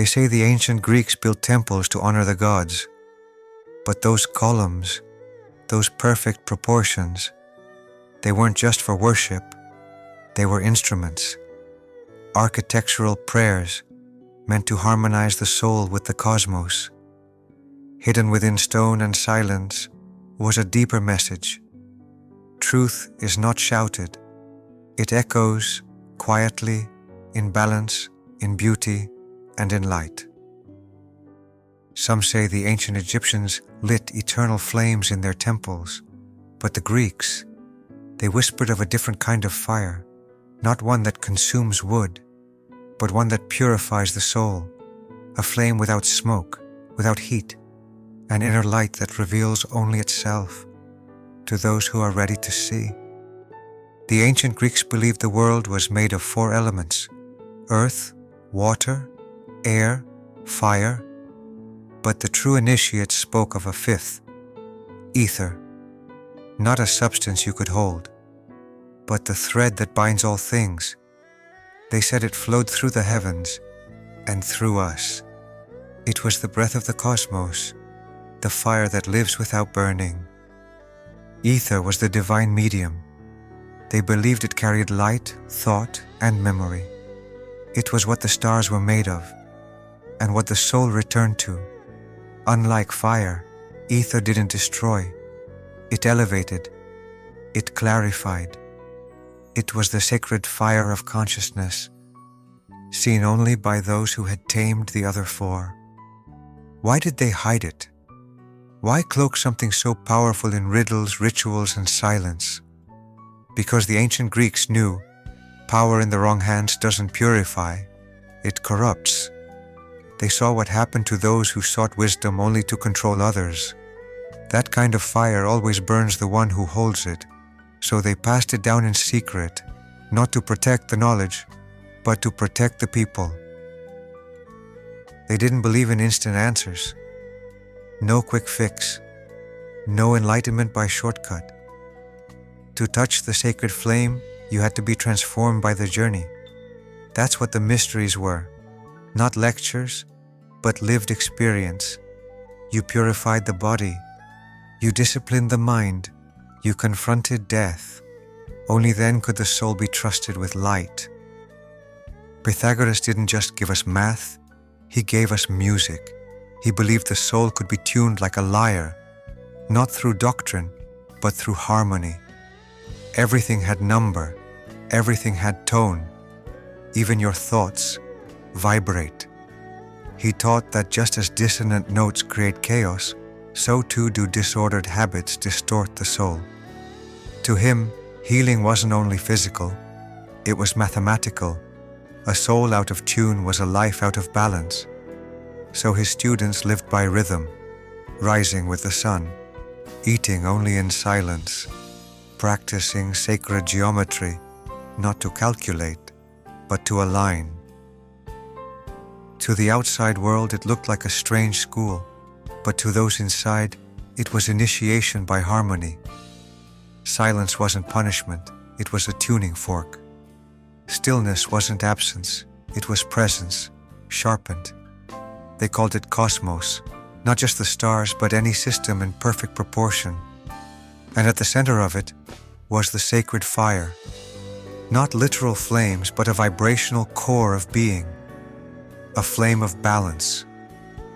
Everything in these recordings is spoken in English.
They say the ancient Greeks built temples to honor the gods, but those columns, those perfect proportions, they weren't just for worship, they were instruments, architectural prayers meant to harmonize the soul with the cosmos. Hidden within stone and silence was a deeper message. Truth is not shouted. It echoes quietly, in balance, in beauty, and in light. Some say the ancient Egyptians lit eternal flames in their temples, but the Greeks, they whispered of a different kind of fire, not one that consumes wood, but one that purifies the soul, a flame without smoke, without heat, an inner light that reveals only itself to those who are ready to see. The ancient Greeks believed the world was made of 4 elements: earth, water, air, fire, but the true initiates spoke of a 5th, ether, not a substance you could hold, but the thread that binds all things. They said it flowed through the heavens and through us. It was the breath of the cosmos, the fire that lives without burning. Ether was the divine medium. They believed it carried light, thought, and memory. It was what the stars were made of, and what the soul returned to. Unlike fire, ether didn't destroy. It elevated. It clarified. It was the sacred fire of consciousness, seen only by those who had tamed the other 4. Why did they hide it? Why cloak something so powerful in riddles, rituals, and silence? Because the ancient Greeks knew power in the wrong hands doesn't purify, it corrupts. They saw what happened to those who sought wisdom only to control others. That kind of fire always burns the one who holds it, so they passed it down in secret, not to protect the knowledge, but to protect the people. They didn't believe in instant answers. No quick fix. No enlightenment by shortcut. To touch the sacred flame, you had to be transformed by the journey. That's what the mysteries were. Not lectures, but lived experience. You purified the body. You disciplined the mind. You confronted death. Only then could the soul be trusted with light. Pythagoras didn't just give us math, he gave us music. He believed the soul could be tuned like a lyre, not through doctrine, but through harmony. Everything had number, everything had tone. Even your thoughts vibrate. He taught that just as dissonant notes create chaos, so too do disordered habits distort the soul. To him, healing wasn't only physical, it was mathematical. A soul out of tune was a life out of balance. So his students lived by rhythm, rising with the sun, eating only in silence, practicing sacred geometry, not to calculate, but to align. To the outside world it looked like a strange school, but to those inside it was initiation by harmony. Silence wasn't punishment, it was a tuning fork. Stillness wasn't absence, it was presence, sharpened. They called it cosmos, not just the stars, but any system in perfect proportion. And at the center of it was the sacred fire. Not literal flames, but a vibrational core of being. A flame of balance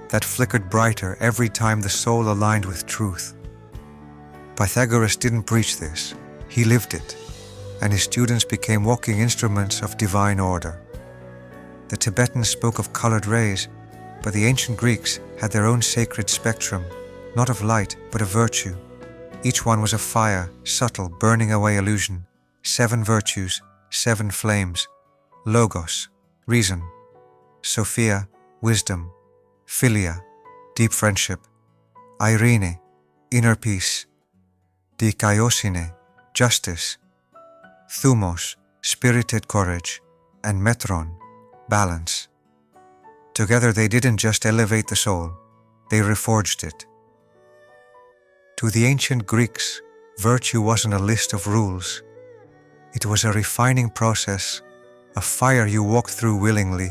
that flickered brighter every time the soul aligned with truth. Pythagoras didn't preach this, he lived it, and his students became walking instruments of divine order. The Tibetans spoke of colored rays, but the ancient Greeks had their own sacred spectrum, not of light, but of virtue. Each one was a fire, subtle, burning away illusion. 7 virtues, 7 flames. Logos, reason. Sophia, wisdom. Philia, deep friendship. Irene, inner peace. Dikaiosine, justice. Thumos, spirited courage. And metron, balance. Together they didn't just elevate the soul, they reforged it. To the ancient Greeks, virtue wasn't a list of rules. It was a refining process, a fire you walked through willingly,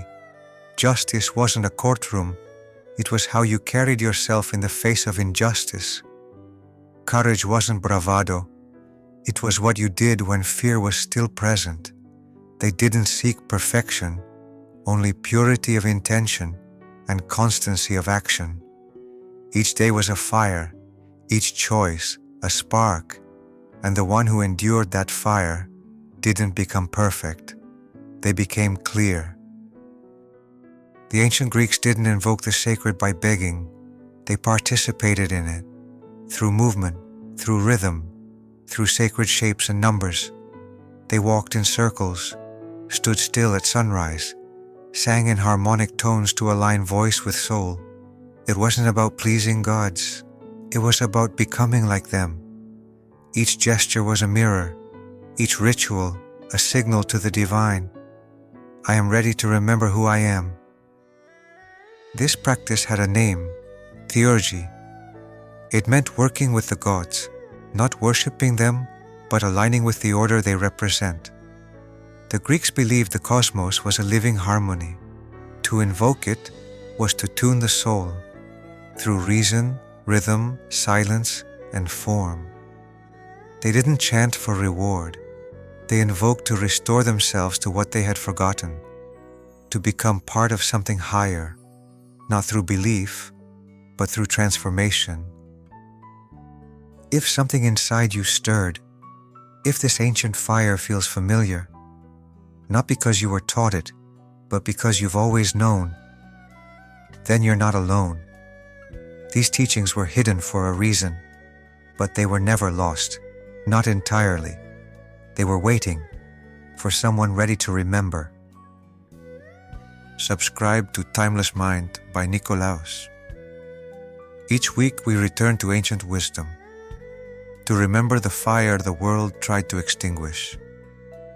Justice wasn't a courtroom, it was how you carried yourself in the face of injustice. Courage wasn't bravado, it was what you did when fear was still present. They didn't seek perfection, only purity of intention and constancy of action. Each day was a fire, each choice a spark, and the one who endured that fire didn't become perfect. They became clear. The ancient Greeks didn't invoke the sacred by begging. They participated in it, through movement, through rhythm, through sacred shapes and numbers. They walked in circles, stood still at sunrise, sang in harmonic tones to align voice with soul. It wasn't about pleasing gods, it was about becoming like them. Each gesture was a mirror, each ritual a signal to the divine. I am ready to remember who I am. This practice had a name, Theurgy. It meant working with the gods, not worshipping them, but aligning with the order they represent. The Greeks believed the cosmos was a living harmony. To invoke it was to tune the soul through reason, rhythm, silence, and form. They didn't chant for reward. They invoked to restore themselves to what they had forgotten, to become part of something higher, not through belief, but through transformation. If something inside you stirred, if this ancient fire feels familiar, not because you were taught it, but because you've always known, then you're not alone. These teachings were hidden for a reason, but they were never lost, not entirely. They were waiting for someone ready to remember. Subscribe to Timeless Mind by Nicolaus. Each week we return to ancient wisdom, to remember the fire the world tried to extinguish.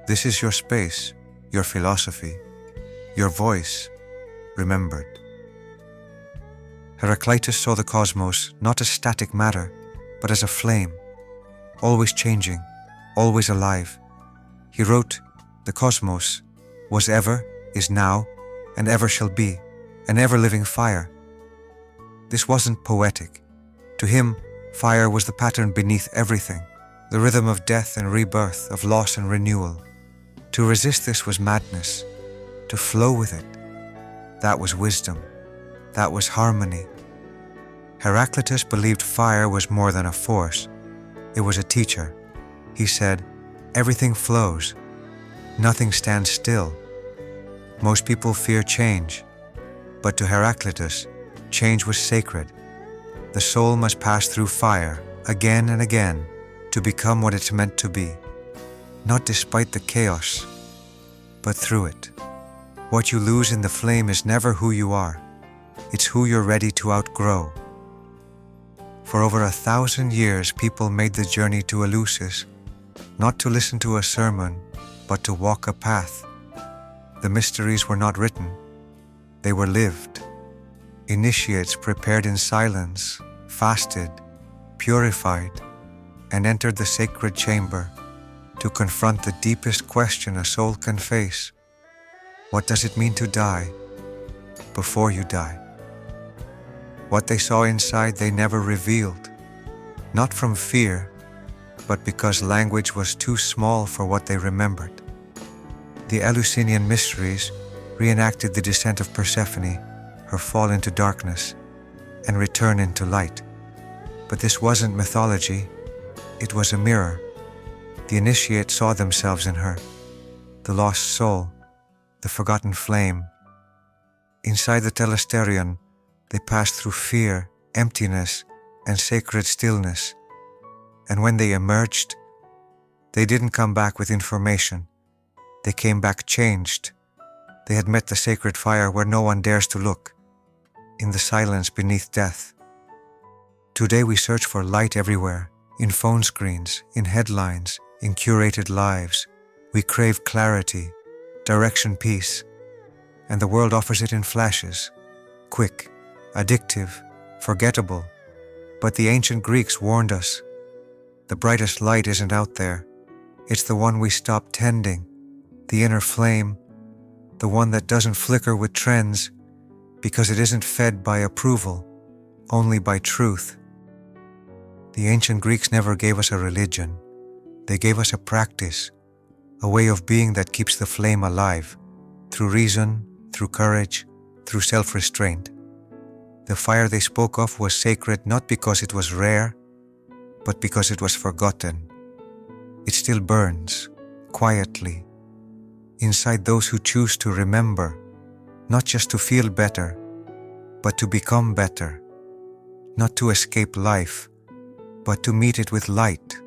This is your space, your philosophy, your voice, remembered. Heraclitus saw the cosmos not as static matter, but as a flame, always changing, always alive. He wrote, "The cosmos was ever, is now, and ever shall be, an ever-living fire." This wasn't poetic. To him, fire was the pattern beneath everything, the rhythm of death and rebirth, of loss and renewal. To resist this was madness. To flow with it, that was wisdom. That was harmony. Heraclitus believed fire was more than a force. It was a teacher. He said, "Everything flows. Nothing stands still." Most people fear change, but to Heraclitus, change was sacred. The soul must pass through fire again and again to become what it's meant to be, not despite the chaos, but through it. What you lose in the flame is never who you are. It's who you're ready to outgrow. For over 1,000 years, people made the journey to Eleusis, not to listen to a sermon, but to walk a path. The mysteries were not written, they were lived. Initiates prepared in silence, fasted, purified, and entered the sacred chamber to confront the deepest question a soul can face. What does it mean to die before you die? What they saw inside they never revealed, not from fear, but because language was too small for what they remembered. The Eleusinian mysteries reenacted the descent of Persephone, her fall into darkness, and return into light. But this wasn't mythology, it was a mirror. The initiates saw themselves in her, the lost soul, the forgotten flame. Inside the telesterion, they passed through fear, emptiness, and sacred stillness. And when they emerged, they didn't come back with information. They came back changed. They had met the sacred fire where no one dares to look, in the silence beneath death. Today we search for light everywhere, in phone screens, in headlines, in curated lives. We crave clarity, direction, peace, and the world offers it in flashes, quick, addictive, forgettable. But the ancient Greeks warned us, the brightest light isn't out there. It's the one we stop tending, the inner flame, the one that doesn't flicker with trends, because it isn't fed by approval, only by truth. The ancient Greeks never gave us a religion. They gave us a practice, a way of being that keeps the flame alive, through reason, through courage, through self-restraint. The fire they spoke of was sacred not because it was rare, but because it was forgotten. It still burns, quietly, inside those who choose to remember, not just to feel better, but to become better, not to escape life, but to meet it with light,